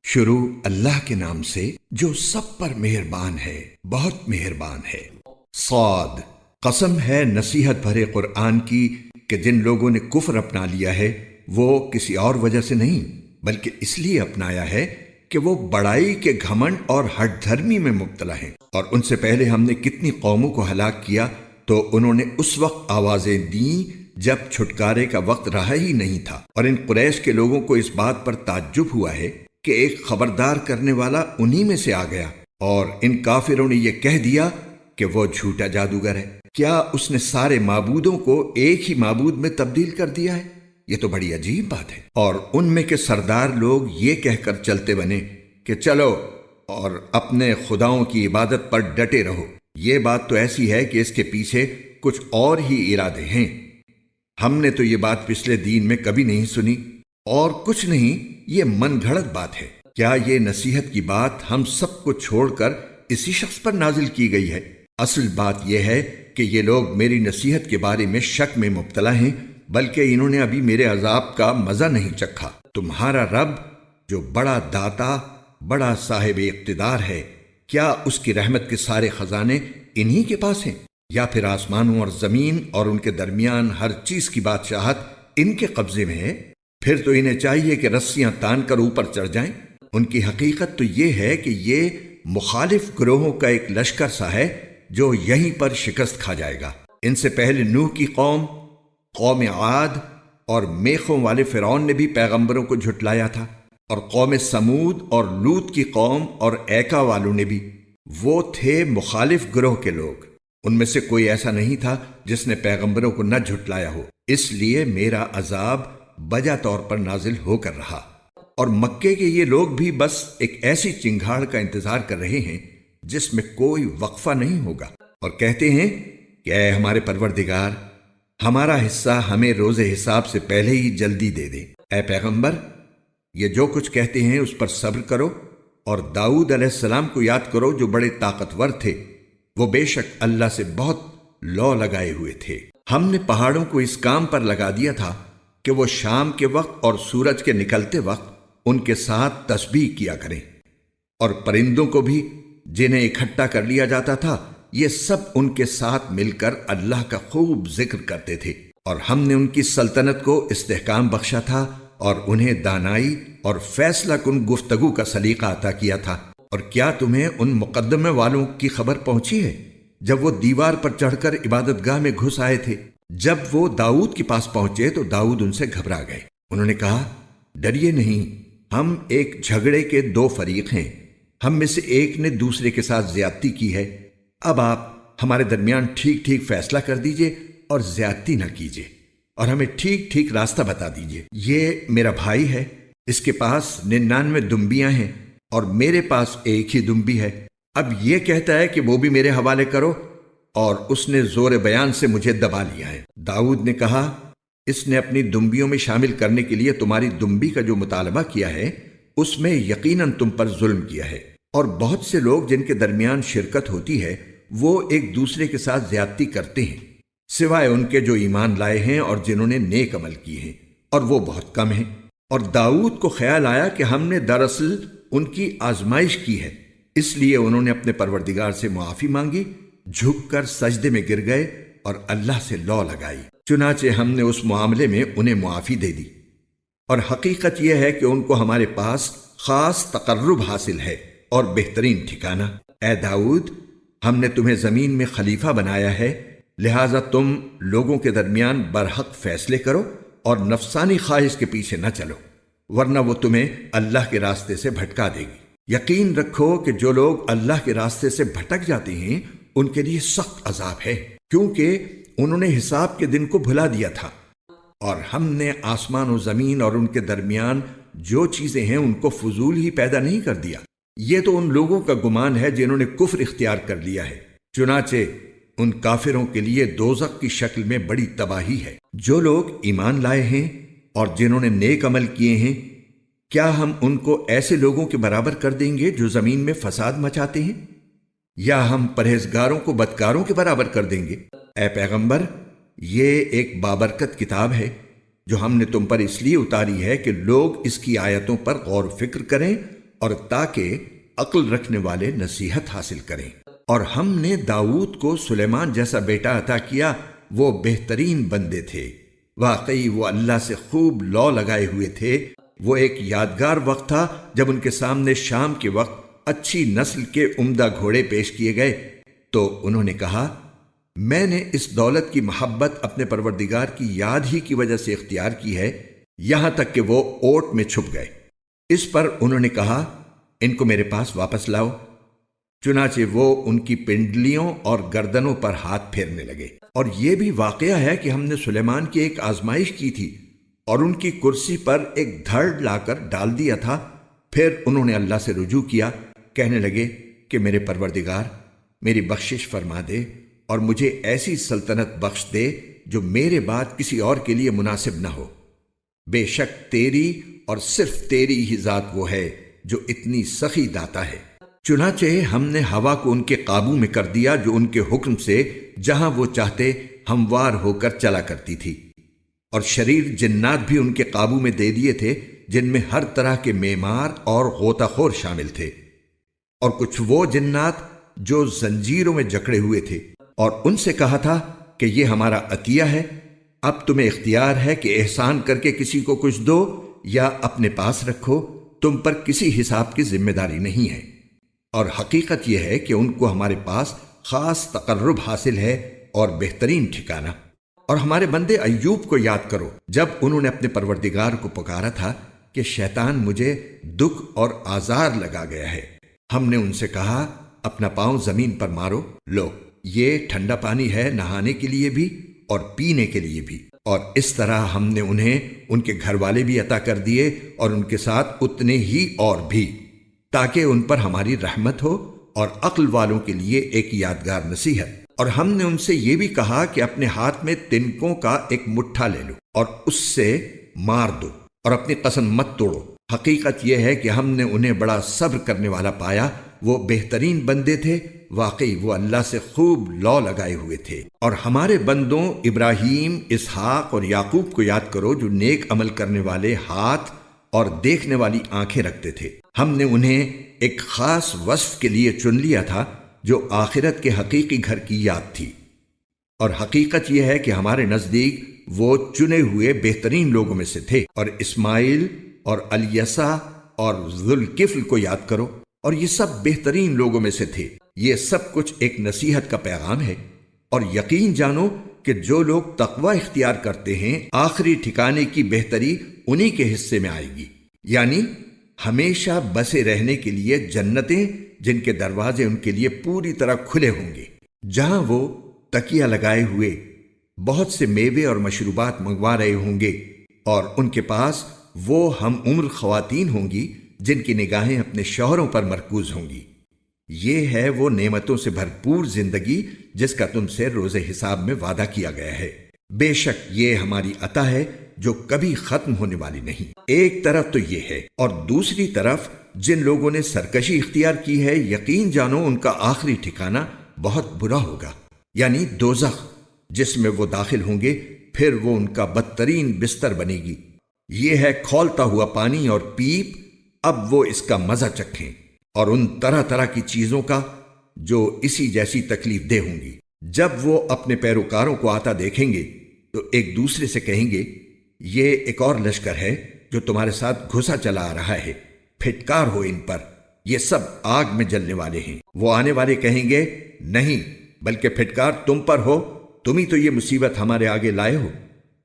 شروع اللہ کے نام سے جو سب پر مہربان ہے، بہت مہربان ہے۔ صاد، قسم ہے نصیحت بھرے قرآن کی کہ جن لوگوں نے کفر اپنا لیا ہے وہ کسی اور وجہ سے نہیں بلکہ اس لیے اپنایا ہے کہ وہ بڑائی کے گھمنڈ اور ہٹ دھرمی میں مبتلا ہیں، اور ان سے پہلے ہم نے کتنی قوموں کو ہلاک کیا تو انہوں نے اس وقت آوازیں دیں جب چھٹکارے کا وقت رہا ہی نہیں تھا، اور ان قریش کے لوگوں کو اس بات پر تعجب ہوا ہے کہ ایک خبردار کرنے والا انہی میں سے آ گیا، اور ان کافروں نے یہ کہہ دیا کہ وہ جھوٹا جادوگر ہے۔ کیا اس نے سارے معبودوں کو ایک ہی معبود میں تبدیل کر دیا ہے؟ یہ تو بڑی عجیب بات ہے۔ اور ان میں کے سردار لوگ یہ کہہ کر چلتے بنے کہ چلو اور اپنے خداؤں کی عبادت پر ڈٹے رہو۔ یہ بات تو ایسی ہے کہ اس کے پیچھے کچھ اور ہی ارادے ہیں۔ ہم نے تو یہ بات پچھلے دین میں کبھی نہیں سنی، اور کچھ نہیں، یہ من گھڑت بات ہے۔ کیا یہ نصیحت کی بات ہم سب کو چھوڑ کر اسی شخص پر نازل کی گئی ہے؟ اصل بات یہ ہے کہ یہ لوگ میری نصیحت کے بارے میں شک میں مبتلا ہیں، بلکہ انہوں نے ابھی میرے عذاب کا مزہ نہیں چکھا۔ تمہارا رب جو بڑا داتا، بڑا صاحب اقتدار ہے، کیا اس کی رحمت کے سارے خزانے انہی کے پاس ہیں، یا پھر آسمانوں اور زمین اور ان کے درمیان ہر چیز کی بادشاہت ان کے قبضے میں ہے؟ پھر تو انہیں چاہیے کہ رسیاں تان کر اوپر چڑھ جائیں۔ ان کی حقیقت تو یہ ہے کہ یہ مخالف گروہوں کا ایک لشکر سا ہے جو یہیں پر شکست کھا جائے گا۔ ان سے پہلے نوح کی قوم، قوم عاد اور میخوں والے فرعون نے بھی پیغمبروں کو جھٹلایا تھا، اور قوم سمود اور لوط کی قوم اور ایکا والوں نے بھی۔ وہ تھے مخالف گروہ کے لوگ، ان میں سے کوئی ایسا نہیں تھا جس نے پیغمبروں کو نہ جھٹلایا ہو، اس لیے میرا عذاب بجا طور پر نازل ہو کر رہا۔ اور مکے کے یہ لوگ بھی بس ایک ایسی چنگھاڑ کا انتظار کر رہے ہیں جس میں کوئی وقفہ نہیں ہوگا، اور کہتے ہیں کہ اے ہمارے پروردگار، ہمارا حصہ ہمیں روز حساب سے پہلے ہی جلدی دے دے۔ اے پیغمبر، یہ جو کچھ کہتے ہیں اس پر صبر کرو، اور داؤد علیہ السلام کو یاد کرو جو بڑے طاقتور تھے، وہ بے شک اللہ سے بہت لو لگائے ہوئے تھے۔ ہم نے پہاڑوں کو اس کام پر لگا دیا تھا کہ وہ شام کے وقت اور سورج کے نکلتے وقت ان کے ساتھ تسبیح کیا کریں، اور پرندوں کو بھی جنہیں اکٹھا کر لیا جاتا تھا، یہ سب ان کے ساتھ مل کر اللہ کا خوب ذکر کرتے تھے، اور ہم نے ان کی سلطنت کو استحکام بخشا تھا اور انہیں دانائی اور فیصلہ کن گفتگو کا سلیقہ عطا کیا تھا۔ اور کیا تمہیں ان مقدمے والوں کی خبر پہنچی ہے جب وہ دیوار پر چڑھ کر عبادت گاہ میں گھس آئے تھے؟ جب وہ داؤد کے پاس پہنچے تو داؤد ان سے گھبرا گئے۔ انہوں نے کہا، ڈریے نہیں، ہم ایک جھگڑے کے دو فریق ہیں، ہم میں سے ایک نے دوسرے کے ساتھ زیادتی کی ہے، اب آپ ہمارے درمیان ٹھیک ٹھیک فیصلہ کر دیجئے اور زیادتی نہ کیجئے، اور ہمیں ٹھیک ٹھیک راستہ بتا دیجئے۔ یہ میرا بھائی ہے، اس کے پاس 99 دمبیاں ہیں اور میرے پاس ایک ہی دمبی ہے، اب یہ کہتا ہے کہ وہ بھی میرے حوالے کرو، اور اس نے زور بیان سے مجھے دبا لیا ہے۔ داؤد نے کہا، اس نے اپنی دمبیوں میں شامل کرنے کے لیے تمہاری دمبی کا جو مطالبہ کیا ہے اس میں یقیناً تم پر ظلم کیا ہے، اور بہت سے لوگ جن کے درمیان شرکت ہوتی ہے وہ ایک دوسرے کے ساتھ زیادتی کرتے ہیں، سوائے ان کے جو ایمان لائے ہیں اور جنہوں نے نیک عمل کیے ہیں، اور وہ بہت کم ہیں۔ اور داؤد کو خیال آیا کہ ہم نے دراصل ان کی آزمائش کی ہے، اس لیے انہوں نے اپنے پروردگار سے معافی مانگی، جھک کر سجدے میں گر گئے اور اللہ سے لو لگائی، چنانچہ ہم نے اس معاملے میں انہیں معافی دے دی۔ اور حقیقت یہ ہے کہ ان کو ہمارے پاس خاص تقرب حاصل ہے اور بہترین ٹھکانہ۔ اے داؤد، ہم نے تمہیں زمین میں خلیفہ بنایا ہے، لہٰذا تم لوگوں کے درمیان برحق فیصلے کرو اور نفسانی خواہش کے پیچھے نہ چلو، ورنہ وہ تمہیں اللہ کے راستے سے بھٹکا دے گی۔ یقین رکھو کہ جو لوگ اللہ کے راستے سے بھٹک جاتے ہیں ان کے لیے سخت عذاب ہے، کیونکہ انہوں نے حساب کے دن کو بھلا دیا تھا، اور ہم نے آسمان و زمین اور ان کے درمیان جو چیزیں ہیں ان کو فضول ہی پیدا نہیں کر دیا۔ یہ تو ان لوگوں کا گمان ہے جنہوں نے کفر اختیار کر لیا ہے، چنانچہ ان کافروں کے لیے دوزخ کی شکل میں بڑی تباہی ہے۔ جو لوگ ایمان لائے ہیں اور جنہوں نے نیک عمل کیے ہیں، کیا ہم ان کو ایسے لوگوں کے برابر کر دیں گے جو زمین میں فساد مچاتے ہیں، یا ہم پرہیزگاروں کو بدکاروں کے برابر کر دیں گے؟ اے پیغمبر، یہ ایک بابرکت کتاب ہے جو ہم نے تم پر اس لیے اتاری ہے کہ لوگ اس کی آیتوں پر غور و فکر کریں اور تاکہ عقل رکھنے والے نصیحت حاصل کریں۔ اور ہم نے داؤد کو سلیمان جیسا بیٹا عطا کیا، وہ بہترین بندے تھے، واقعی وہ اللہ سے خوب لو لگائے ہوئے تھے۔ وہ ایک یادگار وقت تھا جب ان کے سامنے شام کے وقت اچھی نسل کے عمدہ گھوڑے پیش کیے گئے تو انہوں نے کہا، میں نے اس دولت کی محبت اپنے پروردگار کی یاد ہی کی وجہ سے اختیار کی ہے، یہاں تک کہ وہ اوٹ میں چھپ گئے۔ اس پر انہوں نے کہا، ان کو میرے پاس واپس لاؤ۔ چنانچہ وہ ان کی پنڈلیوں اور گردنوں پر ہاتھ پھیرنے لگے۔ اور یہ بھی واقعہ ہے کہ ہم نے سلیمان کی ایک آزمائش کی تھی اور ان کی کرسی پر ایک دھڑ لا کر ڈال دیا تھا۔ پھر انہوں نے اللہ سے رجوع کیا، کہنے لگے کہ میرے پروردگار میری بخشش فرما دے اور مجھے ایسی سلطنت بخش دے جو میرے بعد کسی اور کے لیے مناسب نہ ہو۔ بے شک تیری اور صرف تیری ہی ذات وہ ہے جو اتنی سخی داتا ہے۔ چنانچہ ہم نے ہوا کو ان کے قابو میں کر دیا جو ان کے حکم سے جہاں وہ چاہتے ہموار ہو کر چلا کرتی تھی، اور شریر جنات بھی ان کے قابو میں دے دیے تھے جن میں ہر طرح کے معمار اور غوطہ خور شامل تھے، اور کچھ وہ جنات جو زنجیروں میں جکڑے ہوئے تھے، اور ان سے کہا تھا کہ یہ ہمارا عطیہ ہے، اب تمہیں اختیار ہے کہ احسان کر کے کسی کو کچھ دو یا اپنے پاس رکھو، تم پر کسی حساب کی ذمہ داری نہیں ہے۔ اور حقیقت یہ ہے کہ ان کو ہمارے پاس خاص تقرب حاصل ہے اور بہترین ٹھکانہ۔ اور ہمارے بندے ایوب کو یاد کرو، جب انہوں نے اپنے پروردگار کو پکارا تھا کہ شیطان مجھے دکھ اور آزار لگا گیا ہے۔ ہم نے ان سے کہا، اپنا پاؤں زمین پر مارو، لو یہ ٹھنڈا پانی ہے نہانے کے لیے بھی اور پینے کے لیے بھی۔ اور اس طرح ہم نے انہیں ان کے گھر والے بھی عطا کر دیے اور ان کے ساتھ اتنے ہی اور بھی، تاکہ ان پر ہماری رحمت ہو اور عقل والوں کے لیے ایک یادگار نصیحت۔ اور ہم نے ان سے یہ بھی کہا کہ اپنے ہاتھ میں تنکوں کا ایک مٹھا لے لو اور اس سے مار دو اور اپنی قسم مت توڑو۔ حقیقت یہ ہے کہ ہم نے انہیں بڑا صبر کرنے والا پایا، وہ بہترین بندے تھے، واقعی وہ اللہ سے خوب لو لگائے ہوئے تھے۔ اور ہمارے بندوں ابراہیم، اسحاق اور یعقوب کو یاد کرو جو نیک عمل کرنے والے ہاتھ اور دیکھنے والی آنکھیں رکھتے تھے۔ ہم نے انہیں ایک خاص وصف کے لیے چن لیا تھا جو آخرت کے حقیقی گھر کی یاد تھی، اور حقیقت یہ ہے کہ ہمارے نزدیک وہ چنے ہوئے بہترین لوگوں میں سے تھے۔ اور اسماعیل اور الیسع اور ذوالکفل کو یاد کرو، اور یہ سب بہترین لوگوں میں سے تھے۔ یہ سب کچھ ایک نصیحت کا پیغام ہے، اور یقین جانو کہ جو لوگ تقوی اختیار کرتے ہیں آخری ٹھکانے کی بہتری انہی کے حصے میں آئے گی، یعنی ہمیشہ بسے رہنے کے لیے جنتیں جن کے دروازے ان کے لیے پوری طرح کھلے ہوں گے، جہاں وہ تکیہ لگائے ہوئے بہت سے میوے اور مشروبات منگوا رہے ہوں گے، اور ان کے پاس وہ ہم عمر خواتین ہوں گی جن کی نگاہیں اپنے شوہروں پر مرکوز ہوں گی۔ یہ ہے وہ نعمتوں سے بھرپور زندگی جس کا تم سے روز حساب میں وعدہ کیا گیا ہے۔ بے شک یہ ہماری عطا ہے جو کبھی ختم ہونے والی نہیں۔ ایک طرف تو یہ ہے، اور دوسری طرف جن لوگوں نے سرکشی اختیار کی ہے، یقین جانو ان کا آخری ٹھکانہ بہت برا ہوگا، یعنی دوزخ، جس میں وہ داخل ہوں گے، پھر وہ ان کا بدترین بستر بنے گی۔ یہ ہے کھولتا ہوا پانی اور پیپ، اب وہ اس کا مزہ چکھیں، اور ان طرح طرح کی چیزوں کا جو اسی جیسی تکلیف دہ ہوں گی۔ جب وہ اپنے پیروکاروں کو آتا دیکھیں گے تو ایک دوسرے سے کہیں گے، یہ ایک اور لشکر ہے جو تمہارے ساتھ گھسا چلا آ رہا ہے، پھٹکار ہو ان پر، یہ سب آگ میں جلنے والے ہیں۔ وہ آنے والے کہیں گے، نہیں بلکہ پھٹکار تم پر ہو، تم ہی تو یہ مصیبت ہمارے آگے لائے ہو،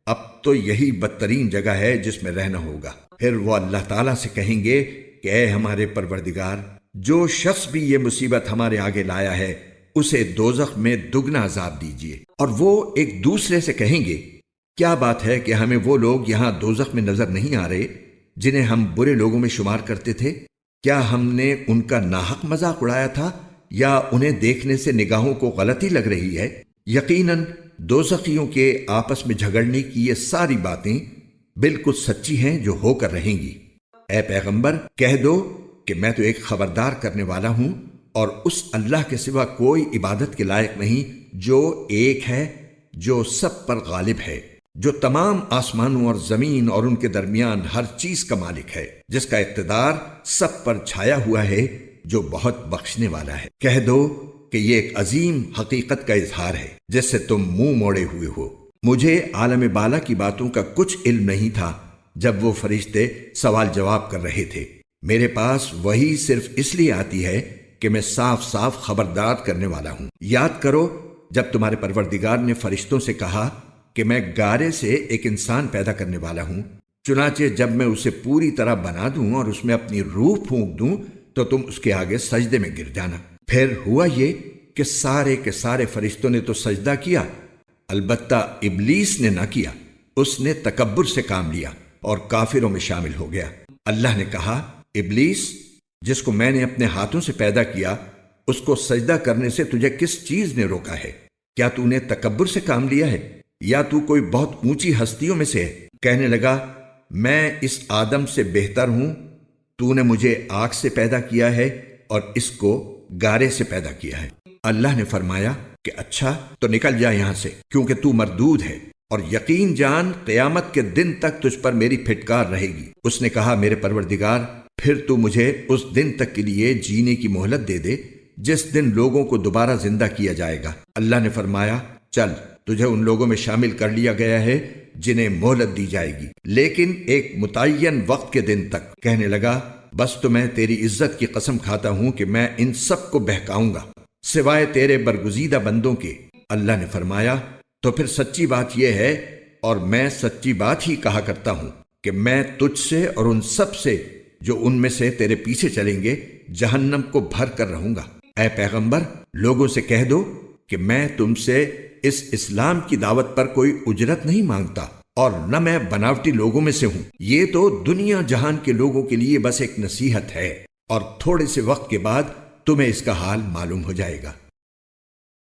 اب تو یہی بدترین جگہ ہے جس میں رہنا ہوگا۔ پھر وہ اللہ تعالیٰ سے کہیں گے کہ اے ہمارے پروردگار، جو شخص بھی یہ مصیبت ہمارے آگے لایا ہے اسے دوزخ میں دگنا عذاب دیجیے۔ اور وہ ایک دوسرے سے کہیں گے، کیا بات ہے کہ ہمیں وہ لوگ یہاں دوزخ میں نظر نہیں آ رہے جنہیں ہم برے لوگوں میں شمار کرتے تھے؟ کیا ہم نے ان کا ناحق مذاق اڑایا تھا یا انہیں دیکھنے سے نگاہوں کو غلطی لگ رہی ہے؟ یقیناً دوزخیوں کے آپس میں جھگڑنے کی یہ ساری باتیں بالکل سچی ہیں جو ہو کر رہیں گی۔ اے پیغمبر، کہہ دو کہ میں تو ایک خبردار کرنے والا ہوں، اور اس اللہ کے سوا کوئی عبادت کے لائق نہیں جو ایک ہے، جو سب پر غالب ہے، جو تمام آسمانوں اور زمین اور ان کے درمیان ہر چیز کا مالک ہے، جس کا اقتدار سب پر چھایا ہوا ہے، جو بہت بخشنے والا ہے۔ کہہ دو کہ یہ ایک عظیم حقیقت کا اظہار ہے جس سے تم منہ موڑے ہوئے ہو۔ مجھے عالم بالا کی باتوں کا کچھ علم نہیں تھا جب وہ فرشتے سوال جواب کر رہے تھے۔ میرے پاس وہی صرف اس لیے آتی ہے کہ میں صاف صاف خبردار کرنے والا ہوں۔ یاد کرو جب تمہارے پروردگار نے فرشتوں سے کہا کہ میں گارے سے ایک انسان پیدا کرنے والا ہوں، چنانچہ جب میں اسے پوری طرح بنا دوں اور اس میں اپنی روح پھونک دوں تو تم اس کے آگے سجدے میں گر جانا۔ پھر ہوا یہ کہ سارے کے سارے فرشتوں نے تو سجدہ کیا، البتہ ابلیس نے نہ کیا۔ اس نے تکبر سے کام لیا اور کافروں میں شامل ہو گیا۔ اللہ نے کہا، ابلیس، جس کو میں نے اپنے ہاتھوں سے پیدا کیا، اس کو سجدہ کرنے سے تجھے کس چیز نے روکا ہے؟ کیا تو نے تکبر سے کام لیا ہے یا تو کوئی بہت اونچی ہستیوں میں سے ہے؟ کہنے لگا، میں اس آدم سے بہتر ہوں، تو نے مجھے آگ سے پیدا کیا ہے اور اس کو گارے سے پیدا کیا ہے۔ اللہ نے فرمایا کہ اچھا تو نکل جا یہاں سے، کیونکہ تو مردود ہے، اور یقین جان قیامت کے دن تک تجھ پر میری پھٹکار رہے گی۔ اس نے کہا، میرے پروردگار، پھر تو مجھے اس دن تک کے لیے جینے کی مہلت دے دے جس دن لوگوں کو دوبارہ زندہ کیا جائے گا۔ اللہ نے فرمایا، چل، تجھے ان لوگوں میں شامل کر لیا گیا ہے جنہیں مہلت دی جائے گی، لیکن ایک متعین وقت کے دن تک۔ کہنے لگا، بس تو میں تیری عزت کی قسم کھاتا ہوں کہ میں ان سب کو بہکاؤں گا سوائے تیرے برگزیدہ بندوں کے۔ اللہ نے فرمایا، تو پھر سچی بات یہ ہے، اور میں سچی بات ہی کہا کرتا ہوں، کہ میں تجھ سے اور ان سب سے جو ان میں سے تیرے پیچھے چلیں گے جہنم کو بھر کر رہوں گا۔ اے پیغمبر، لوگوں سے کہہ دو کہ میں تم سے اس اسلام کی دعوت پر کوئی اجرت نہیں مانگتا، اور نہ میں بناوٹی لوگوں میں سے ہوں۔ یہ تو دنیا جہان کے لوگوں کے لیے بس ایک نصیحت ہے، اور تھوڑے سے وقت کے بعد تمہیں اس کا حال معلوم ہو جائے گا۔